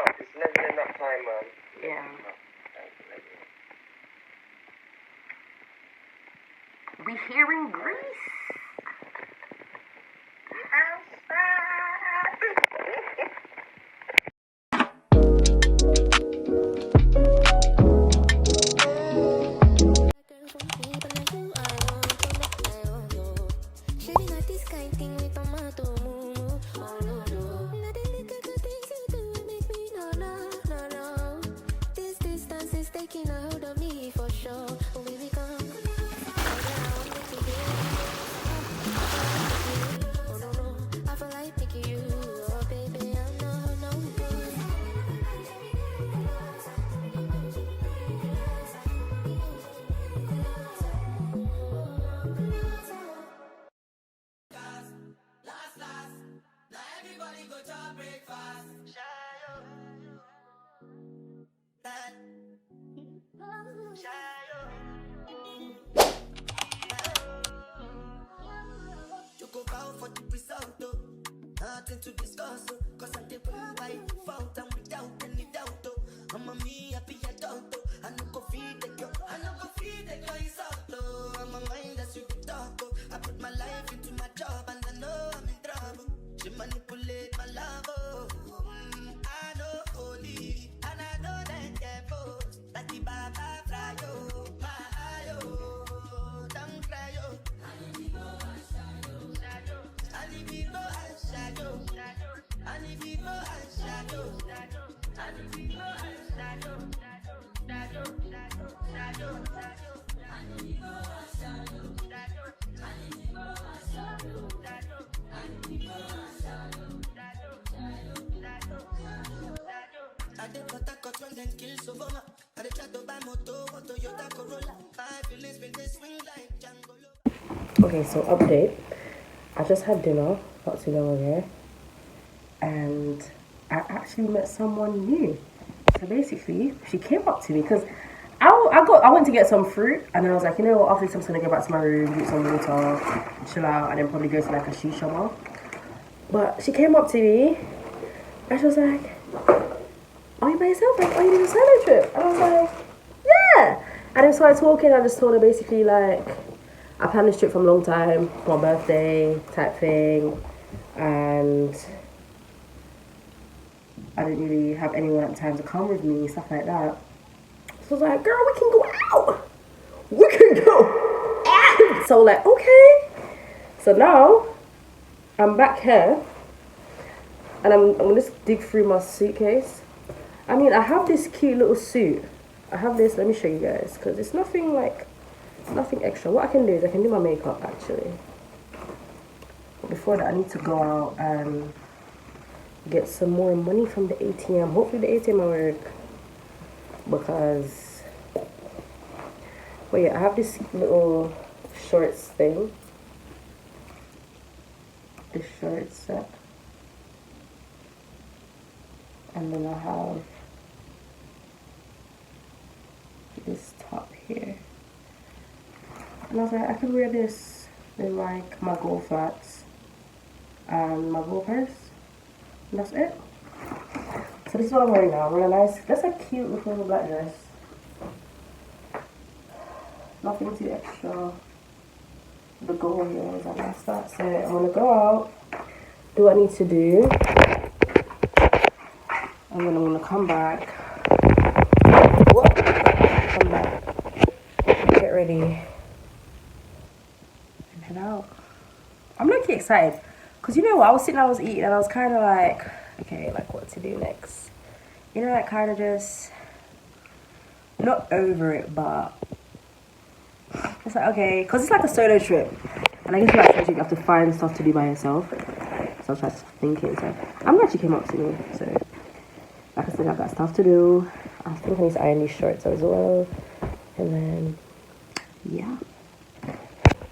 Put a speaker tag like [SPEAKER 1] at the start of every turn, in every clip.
[SPEAKER 1] enough. It's never enough time, man.
[SPEAKER 2] Yeah. We here in Greece.
[SPEAKER 3] You go bow for the result, though. Nothing to discuss, oh. Cause I did win by default and without any doubt, oh. I'm a me happy adult, oh. I no go feed the girl, I no go feed the girl is out, oh. I'm a mind that's you the talk, oh. I put my life into my job and I know I'm in trouble. She manipulate my love, oh. I know holy, and I know that devil. Like the Baba fly, oh. My eye, oh. Don't cry, oh. I did what I got when them kills over my. I did try to buy moto, Toyota Corolla. My feelings been they swing like Django.
[SPEAKER 2] Okay, so update. I just had dinner not too long ago, and I actually met someone new. So basically, she came up to me because I went to get some fruit, and I was like, you know what? After this, I'm just gonna go back to my room, drink some water, chill out, and then probably go to like a shisha bar. But she came up to me, and she was like, "Are you by yourself? Like, are you doing a solo trip?" And I was like, "Yeah." And then we started talking. I just told her basically like, I planned this trip from a long time, for my birthday type thing, and I didn't really have anyone at the time to come with me, stuff like that. So I was like, "Girl, we can go out. We can go out." So like, okay. So now I'm back here, and I'm gonna just dig through my suitcase. I mean, I have this cute little suit. I have this. Let me show you guys, because it's nothing extra. What I can do is I can do my makeup actually. But before that, I need to go out and get some more money from the ATM. Hopefully the ATM will work, because yeah, I have this little shorts thing, this short set, and then I have this top here. And I was like, I could wear this with like my gold flats and my gold purse. And that's it. So this is what I'm wearing now. I'm wearing a nice, that's a cute little black dress. Nothing too extra. The gold heels and that's it. I'm gonna go out, do what I need to do, and then I'm gonna come back. Come back, get ready, and head out. I'm looking excited, because you know what, I was eating, and I was kind of like, okay, like what to do next. You know, like kind of just, not over it, but it's like, okay, because it's like a solo trip. And I guess like solo trip, you have to find stuff to do by yourself. So I was just thinking, so I'm glad she came up to me. So, like I said, I've got stuff to do. I think I need to iron these shorts as well. And then, yeah.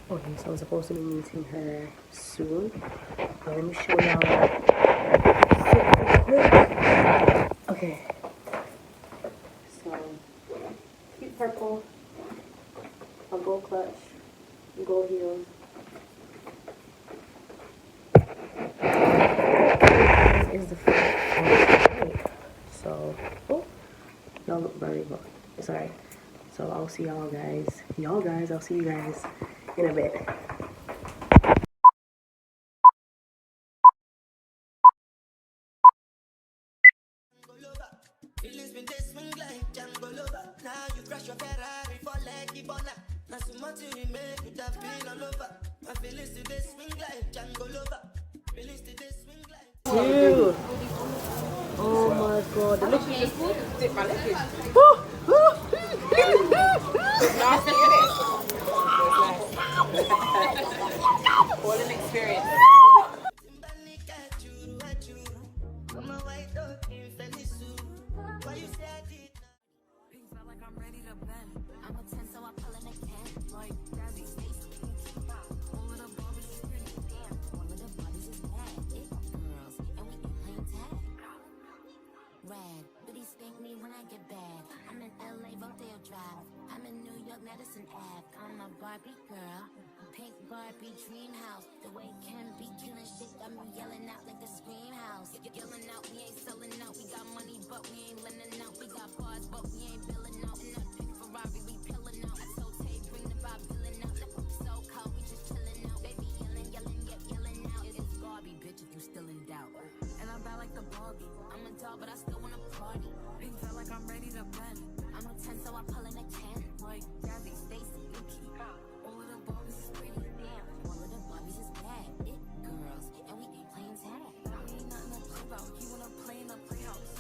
[SPEAKER 2] Okay, so I'm supposed to be meeting her soon. Let me show y'all. Okay. So, cute purple, a gold clutch, gold heels. This is the first. So, Sorry. So I'll see y'all guys. I'll see you guys in a bit.
[SPEAKER 3] Feelings been this swing like Django Lover. Now you crash your Ferrari for like Ibona. Now so much you make you have been all over. My feelings today swing like Django Lover. Feelings today swing like.
[SPEAKER 2] Dude. Oh my god. The look
[SPEAKER 4] Dip my liquid. Nasty, innit? All an experience.
[SPEAKER 3] I'm a 10, so I pull in a can. Like Jazzy, Stacy, all of the Barbies is pretty. Damn, all of the Barbies is bad. It girls, and we ain't playing tag. Rad, but he spank me when I get bad. I'm in LA, Rodeo Drive. I'm in New York, Madison Ave. I'm a Barbie girl, pink Barbie dream house. The way Ken be killing shit got me yelling out like the scream house. Yelling out, we ain't selling out. We got money, but we ain't lending out. We got bars, but we ain't billing out. In that pink Ferrari, we pillin' out. I told Tay, bring the vibe, filling out. So cold, we just chillin' out. Baby yelling, yelling out. It's Barbie, bitch, if you still in doubt. And I'm bad like the Barbie. I'm a doll, but I still wanna party. Pink feel like I'm ready to bend. I'm a 10, so I pull in a can. Like Jazzy, Stacy, Yuki. All of the Barbies is pretty. Damn, all of the Barbies is bad. It girls, and we ain't playing tag. We ain't nothing to play about. You wanna play in the playhouse.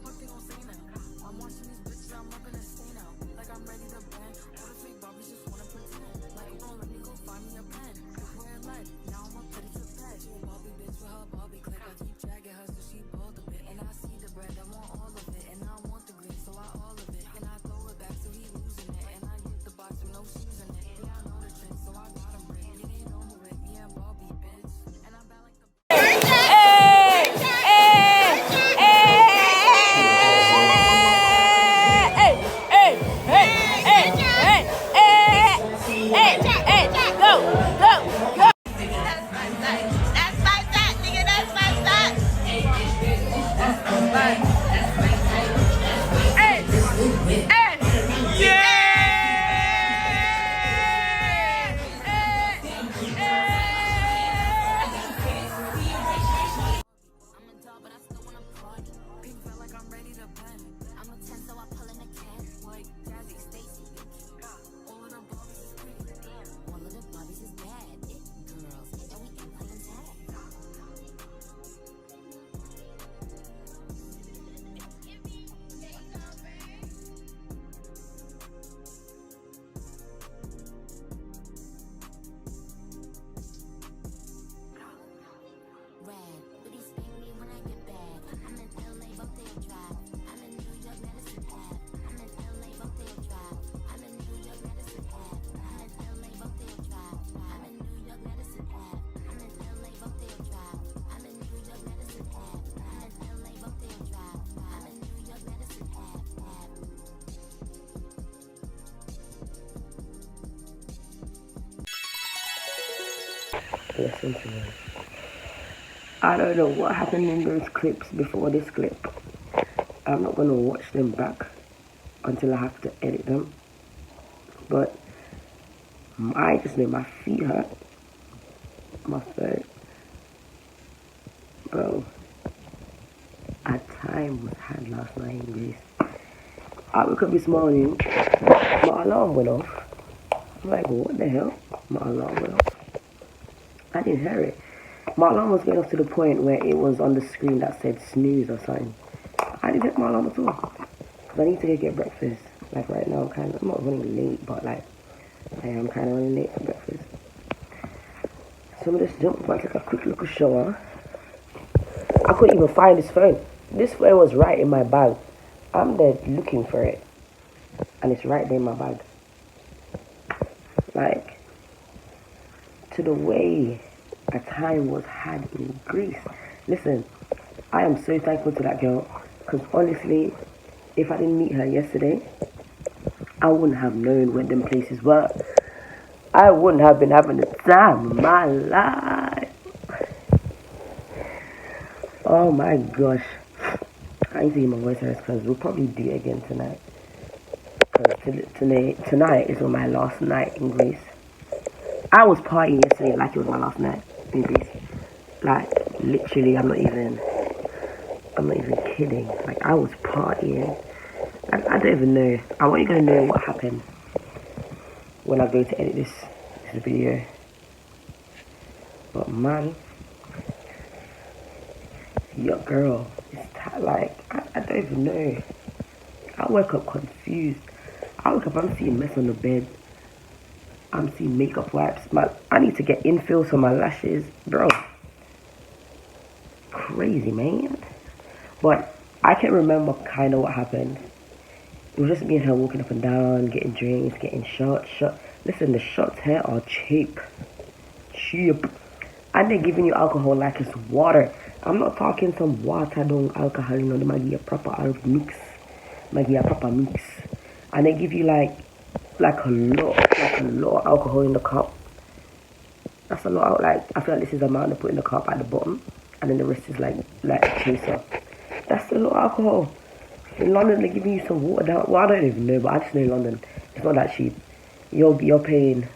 [SPEAKER 3] What they gon' say now? I'm watching these bitches, I'm up in a stay now. Like I'm ready to bend. All the fake Barbies just wanna pretend. Like, oh, let me go find me a pen. Where lead, now I'ma put it to bed. She a Barbie bitch with her Barbie click. I keep dragging her so she bald a bit. And I see the bread, I want all of it. And I want the green, so I all of it. And I throw it back so he losing it. And I hit the box with no shoes in it. Yeah, I know the trick, so I got him brick. It ain't over with, me and Barbie bitch. And I'm back like the
[SPEAKER 2] listen to it. I don't know what happened in those clips before this clip. I'm not gonna watch them back until I have to edit them. But I just know my feet hurt. My throat. Bro, a time was had last night in Greece. I woke up this morning, my alarm went off. I'm like, what the hell? My alarm went off. I didn't hear it. My alarm was going off to the point where it was on the screen that said snooze or something. I didn't hit my alarm at all. Because I need to go get breakfast. Like right now, I'm not running late, but like, I am kind of running late for breakfast. So I'm just jump back, take a quick little shower. I couldn't even find this phone. This phone was right in my bag. I'm there looking for it. And it's right there in my bag. Like, to the way a time was had in Greece. Listen, I am so thankful to that girl. Because honestly, if I didn't meet her yesterday, I wouldn't have known where them places were. I wouldn't have been having the time of my life. Oh my gosh. I need to hear my voice because we'll probably do it again tonight. Because tonight is my last night in Greece. I was partying yesterday like it was my last night in Greece. Like, literally, I'm not even kidding. Like, I was partying. I don't even know. I want you to know what happened when I go to edit this video. But man, your girl is like, I don't even know. I wake up confused. I wake up, I'm seeing mess on the bed. I'm seeing makeup wipes. I need to get infills for my lashes. Bro. Crazy, man. But I can't remember kind of what happened. It was just me and her walking up and down, getting drinks, getting shots. Listen, the shots here are cheap. And they're giving you alcohol like it's water. I'm not talking some water down alcohol, you know, they might give you a proper mix. And they give you like a lot of alcohol in the cup. That's a lot. Like, I feel like this is the amount they put in the cup at the bottom, and then the rest is like a chaser. That's a lot of alcohol. In London, they're giving you some water down. Well, I don't even know, but I just know in London, it's not that cheap. You're paying,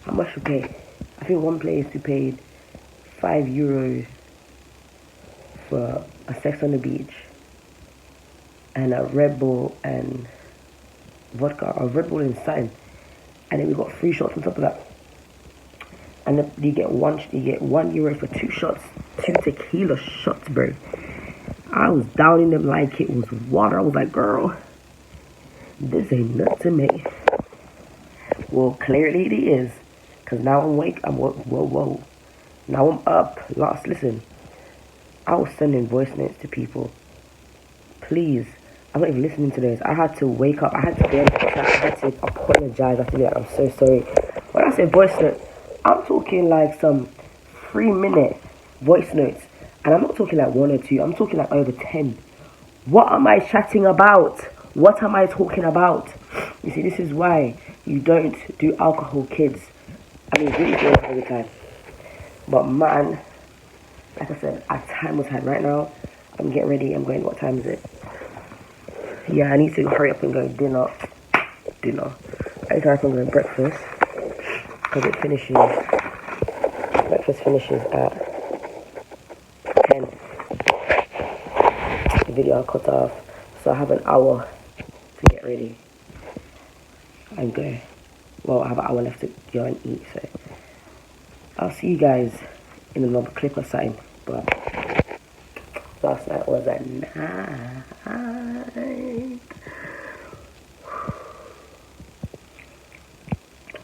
[SPEAKER 2] how much you pay? I think one place we paid €5 for a sex on the beach and a Red Bull and vodka, or Red Bull and something, and then we got 3 shots on top of that. And you get €1 for 2 shots, 2 tequila shots, bro. I was downing them like it was water. I was like, girl, this ain't nothing to me. Well, clearly it is, cause now I'm awake. Whoa. Now I'm up. Listen, I was sending voice notes to people. Please, I'm not even listening to this. I had to wake up. I had to apologize. I had to be like, I'm so sorry. When I say voice note, I'm talking like some 3-minute voice notes. And I'm not talking like 1 or 2. I'm talking like over 10. What am I chatting about? What am I talking about? You see, this is why you don't do alcohol, kids. I mean, really do it all the time. But man, like I said, our time was had. Right now, I'm getting ready. I'm going, what time is it? Yeah, I need to hurry up and go dinner. I need to hurry up and go breakfast. Because breakfast finishes at 10. The video I'll cut off. So I have an hour to get ready and go. Well, I have an hour left to go and eat, so I'll see you guys in another clip or something. But last night was a night.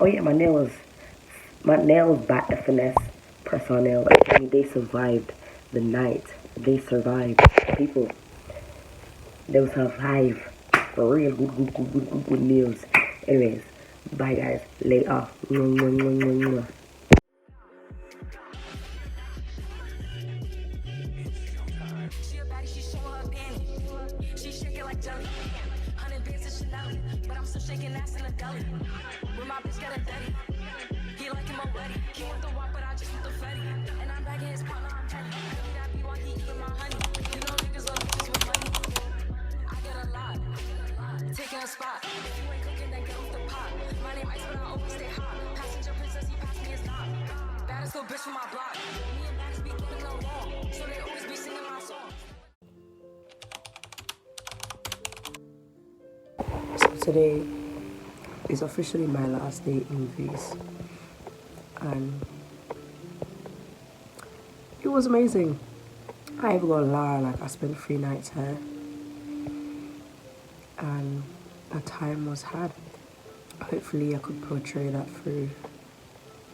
[SPEAKER 2] Oh yeah, my nails back the finesse press on nail. I mean, they survived the night. They survived. People, they will survive for real. Good nails. Anyways, bye guys. Later.
[SPEAKER 3] But I'm still shaking ass in the deli. With my bitch got a daddy. He like him already. He want the walk, but I just want the fatty. And I'm back in his partner, I'm petty. He that be while he eating my honey. You know niggas love bitches with money. I get a lot. Taking a spot. If you ain't cooking, then get off the pot. My name Ice, but I always stay hot. Passenger princess, he passed me his knob. Baddest little bitch from my block. Me and baddest be getting along. So they always be singing my song.
[SPEAKER 2] So today is officially my last day in Greece, and it was amazing. I ain't gonna lie, like I spent 3 nights here, and a time was had. Hopefully I could portray that through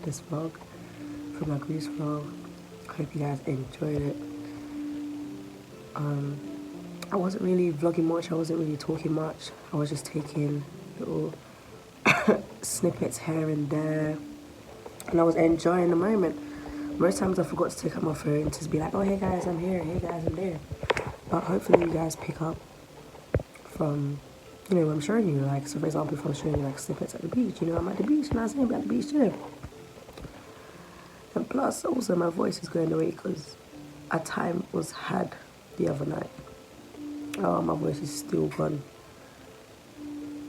[SPEAKER 2] this vlog, through my Greece vlog. I hope you guys enjoyed it. I wasn't really vlogging much, I wasn't really talking much. I was just taking little snippets here and there, and I was enjoying the moment. Most times I forgot to take out my phone to be like, oh hey guys, I'm here, hey guys, I'm there. But hopefully you guys pick up from, you know, what I'm showing you. Like, so for example, if I'm showing you like snippets at the beach, you know, I'm at the beach and I was saying at the beach chilling. And plus also my voice is going away because a time was had the other night. Oh, my voice is still gone.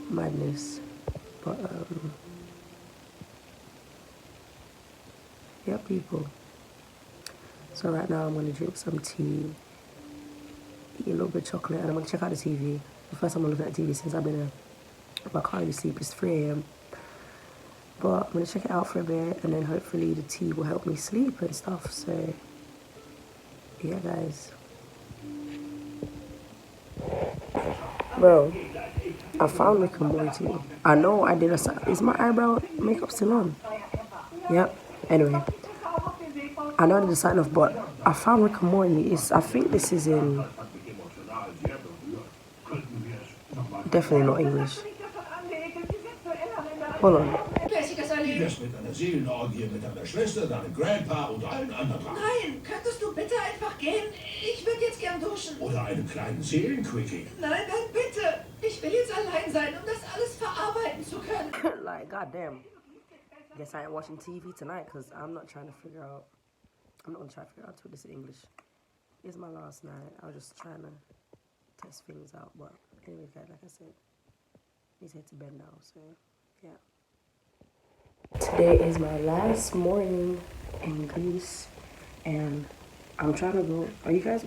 [SPEAKER 2] madness. But yeah, people. So right now I'm gonna drink some tea, eat a little bit of chocolate, and I'm gonna check out the TV. The first time I'm looking at TV since I've been I can't really sleep. It's 3 a.m. But I'm gonna check it out for a bit, and then hopefully the tea will help me sleep and stuff. So yeah, guys. Bro, I found Rick and Morty. I know I did is my eyebrow makeup still on? Yep. Anyway, I know I did a sign off, but I found Rick and Morty. I think this is in definitely not English. Hold on.
[SPEAKER 5] Erst mit einer Seelenorgie, mit deiner Schwester, deinem Grandpa oder allen anderen.
[SPEAKER 3] Nein, könntest du bitte einfach gehen? Ich würde jetzt gern duschen.
[SPEAKER 5] Oder einem kleinen Seelenquickie.
[SPEAKER 3] Nein, nein, bitte. Ich will jetzt allein sein, um das alles verarbeiten zu können.
[SPEAKER 2] Like, goddamn. Guess I ain't watching TV tonight because I'm not gonna try to figure out how to this in English. It's my last night. I was just trying to test things out. But anyway, guys, like I said, he's head to bed now, so yeah. Today is my last morning in Greece, and I'm trying to go. Are you guys?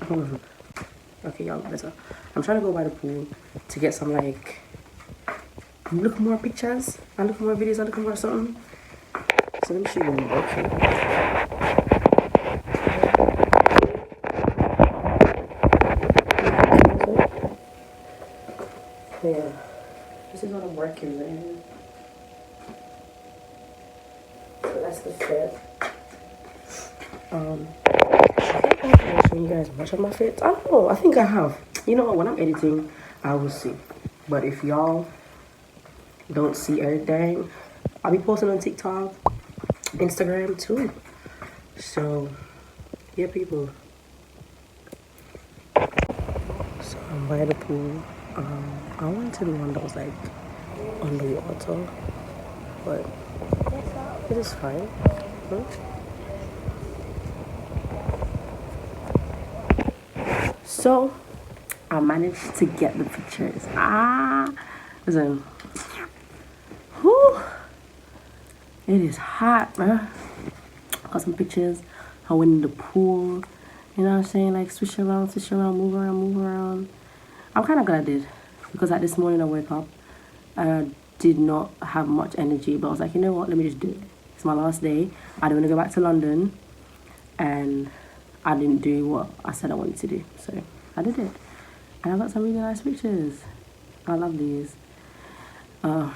[SPEAKER 2] Okay, y'all better. I'm trying to go by the pool to get some like look more pictures. I look more videos. I look more something. So let me show you one. Okay. Yeah, this is what I'm working with. So that's the fit. I think I've shown you guys much of my fits. I don't know. I think I have. You know what? When I'm editing, I will see. But if y'all don't see everything, I'll be posting on TikTok, Instagram too. So yeah, people. So I'm by the pool. I went to the one that was like underwater, but it is fine. So I managed to get the pictures. Listen. Whew. It is hot, man. Got some pictures. I went in the pool. You know what I'm saying? Like swish around, move around. I'm kind of glad I did, because like this morning I woke up, I did not have much energy, but I was like, you know what? Let me just do it. It's my last day. I don't want to go back to London, and I didn't do what I said I wanted to do, so I did it. And I got some really nice pictures. I love these. I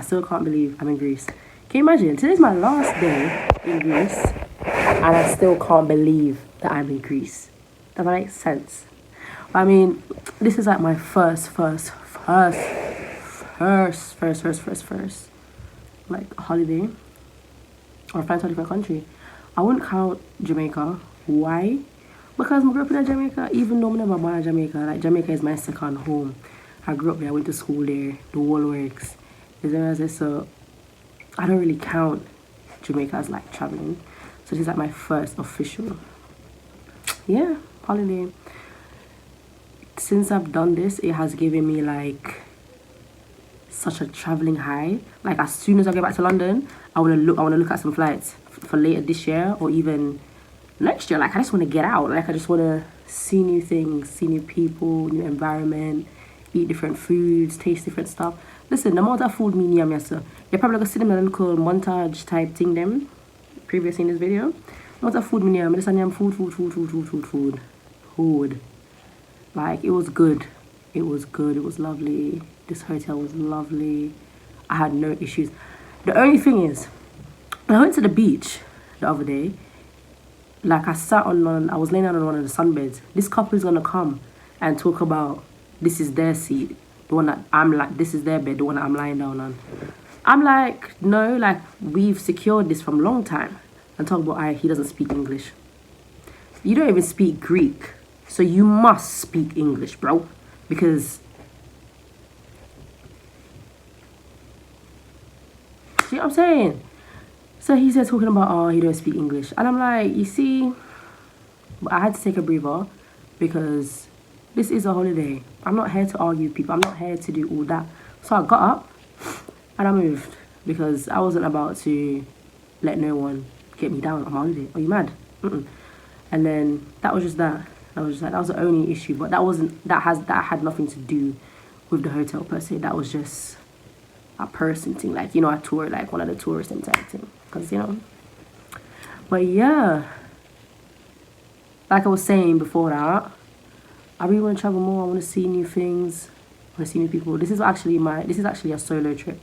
[SPEAKER 2] still can't believe I'm in Greece. Can you imagine? Today's my last day in Greece, and I still can't believe that I'm in Greece. Does that make sense? I mean, this is like my first like holiday or friend to a different country. I wouldn't count Jamaica. Why? Because I grew up in Jamaica, even though I'm never born in Jamaica. Like, Jamaica is my second home. I grew up there, I went to school there, the whole works. So I don't really count Jamaica as like traveling. So this is like my first official, yeah, holiday. Since I've done this, it has given me like such a traveling high. Like, as soon as I get back to London, I want to look at some flights for later this year or even next year. Like, I just want to get out. Like, I just want to see new things, see new people, new environment, eat different foods, taste different stuff. Listen, the amount of food me near me, so you're probably gonna see them in a little montage type thing them previously in this video. The amount of food me near me, just food. Like, it was good. It was lovely. This hotel was lovely. I had no issues. The only thing is, when I went to the beach the other day, like, I was laying down on one of the sunbeds. This couple is gonna come and talk about this is their seat, the one that I'm like, this is their bed, the one that I'm lying down on. I'm like, no, like, we've secured this from a long time. And talk about, he doesn't speak English. You don't even speak Greek. So you must speak English, bro. Because, see what I'm saying? So he's there talking about, he don't speak English. And I'm like, you see, but I had to take a breather because this is a holiday. I'm not here to argue with people. I'm not here to do all that. So I got up and I moved because I wasn't about to let no one get me down on my holiday. Are you mad? And then that was just that. That was the only issue. But that had nothing to do with the hotel per se. That was just a person thing, like, you know, a tour, like one of the tourists and type thing. Cause you know. But yeah, like I was saying before that, I really want to travel more. I want to see new things. I want to see new people. This is actually a solo trip.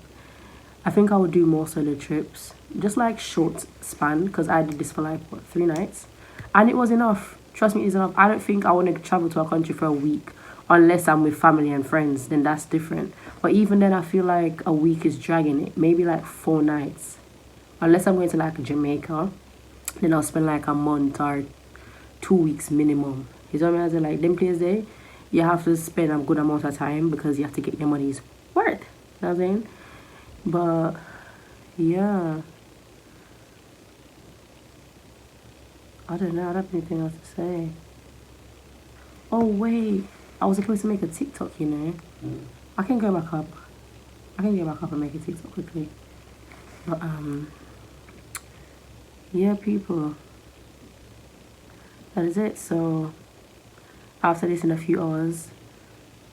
[SPEAKER 2] I think I would do more solo trips, just like short span, because I did this for like 3 nights, and it was enough. Trust me, it's enough. I don't think I want to travel to a country for a week unless I'm with family and friends. Then that's different. But even then, I feel like a week is dragging it. Maybe like 4 nights, unless I'm going to like Jamaica. Then I'll spend like a month or 2 weeks minimum. You know what I mean? Like them places there, you have to spend a good amount of time because you have to get your money's worth. You know what I'm saying? But yeah, I don't know. I don't have anything else to say. Oh wait, I was supposed to make a TikTok, you know. I can go back up. I can go back up and make a TikTok quickly. But yeah, people. That is it. So after this, in a few hours,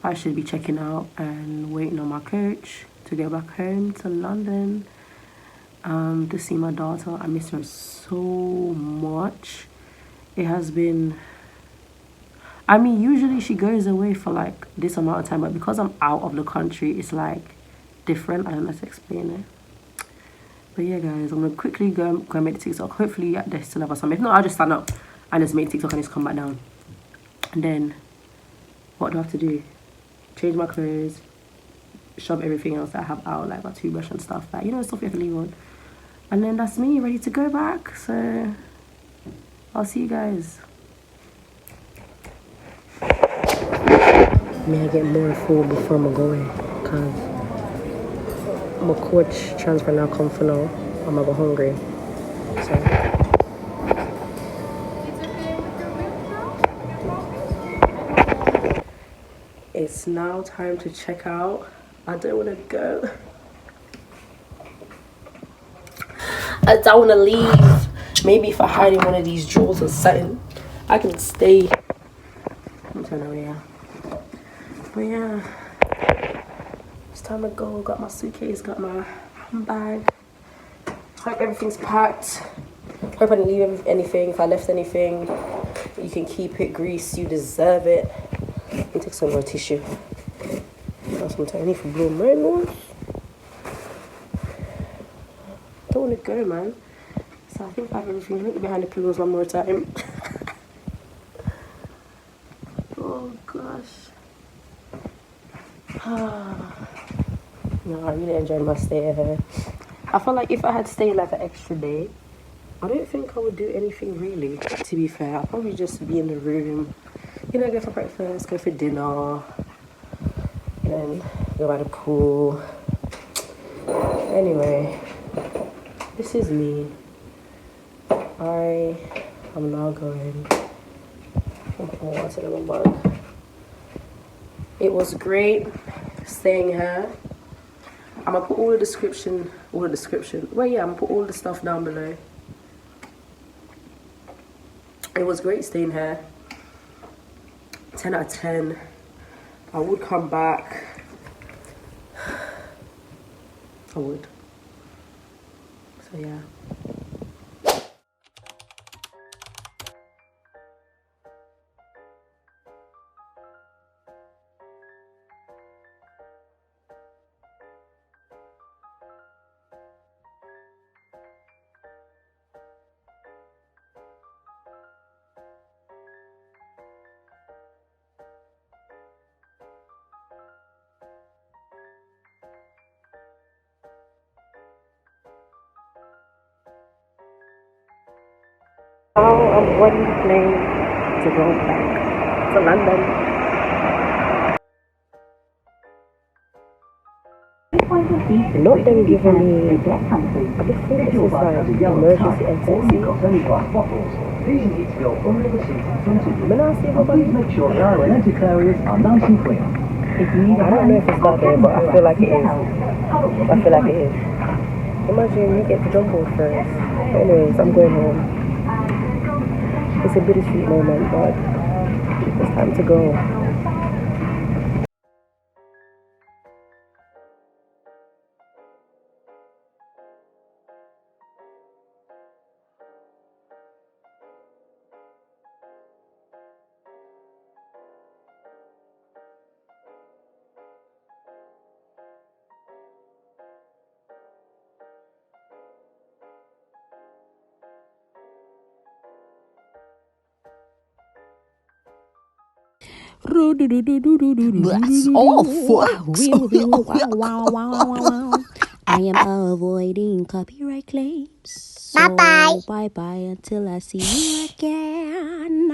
[SPEAKER 2] I should be checking out and waiting on my coach to go back home to London to see my daughter. I miss her so much. It has been, I mean, usually she goes away for like this amount of time, but because I'm out of the country, it's like different. I don't know how to explain it. But yeah, guys, I'm gonna quickly go make the TikTok. Hopefully they still have some. If not, I'll just stand up and just make TikTok and just come back down. And then what do I have to do? Change my clothes, shove everything else that I have out, like my toothbrush and stuff, like, you know, stuff you have to leave on. And then that's me, ready to go back. So I'll see you guys. May I get more food before I'm going, because my coach transfer now come for now. I'm a bit hungry. So it's now time to check out. I don't want to go. I don't want to leave. Maybe if I hide in one of these drawers or something, I can stay. I'm trying to know, but yeah, it's time to go. Got my suitcase, got my handbag. Hope everything's packed. Hope I didn't leave anything. If I left anything, you can keep it. Grease, you deserve it. Let me take some more tissue. Got some tiny for blue man. Don't want to go, man. So I think I have everything. Look behind the pillows one more time. Oh gosh. No, I really enjoyed my stay here. I felt like if I had stayed like an extra day, I don't think I would do anything really, to be fair. I'd probably just be in the room, you know, go for breakfast, go for dinner, and then go by the pool. Anyway, this is me. I am now going. I'll put my water in my mug. It was great staying here. I'm gonna put all the description. Well, yeah, I'm gonna put all the stuff down below. It was great staying here. 10 out of 10. I would come back. I would. So yeah. Now I'm boarding the plane to go back to London. Not them giving me, I just think this is like emergency exit.
[SPEAKER 6] These to go under the seat in front of you.
[SPEAKER 2] When I see everybody,
[SPEAKER 6] Please make sure aisle and exit areas are nice and clear.
[SPEAKER 2] I don't know if it's that day, but I feel like it is. I feel like it is. Imagine you get to jump board first. But anyways, I'm going home. It's a bittersweet moment, but it's time to go.
[SPEAKER 6] That's awful. I am avoiding copyright claims. So bye bye until I see you again.